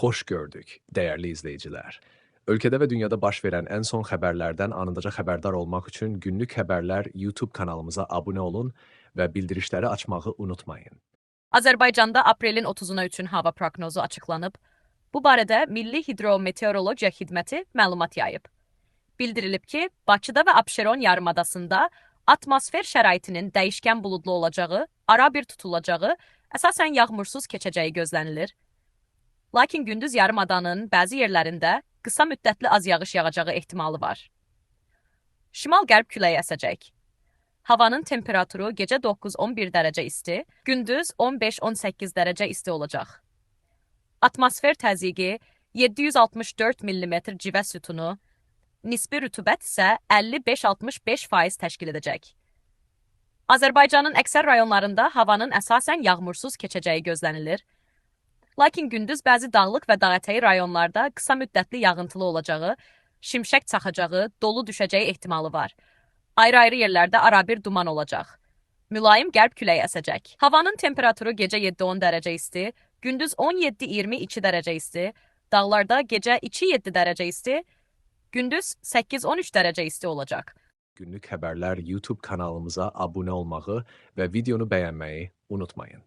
Hoş gördük, değerli izleyiciler. Ülkede ve dünyada baş verən ən son xəbərlərdən anındaca xəbərdar olmaq üçün Günlük Xəbərlər YouTube kanalımıza abunə olun və bildirişləri açmağı unutmayın. Azərbaycanda aprelin 30-una üçün hava proqnozu açıqlanıb. Bu barədə Milli Hidrometeorologiya Xidməti məlumat yayıb. Bildirilib ki, Bakıda və Abşeron yarımadasında atmosfer şəraitinin dəyişkən buludlu olacağı, arabir tutulacağı, əsasən yağmursuz keçəcəyi gözlənilir. Lakin gündüz yarımadanın bəzi yerlərində qısa müddətli az yağış yağacağı ehtimalı var. Şimal-qərb küləyi əsəcək. Havanın temperaturu gecə 9-11 dərəcə isti, gündüz 15-18 dərəcə isti olacaq. Atmosfer təzyiqi 764 mm civə sütunu, nisbi rütubət isə 55-65% təşkil edəcək. Azərbaycanın əksər rayonlarında havanın əsasən yağmursuz keçəcəyi gözlənilir. Lakin gündüz bəzi dağlıq və dağətəyi rayonlarda qısa müddətli yağıntılı olacağı, şimşək çaxacağı, dolu düşəcəyi ehtimalı var. Ayrı-ayrı yerlərdə arabir duman olacaq. Mülayim qərb küləyi əsəcək. Havanın temperaturu gecə 7-10 dərəcə isti, gündüz 17-22 dərəcə isti, dağlarda gecə 2-7 dərəcə isti, gündüz 8-13 dərəcə isti olacaq. Günlük Xəbərlər YouTube kanalımıza abunə olmağı və videonu bəyənməyi unutmayın.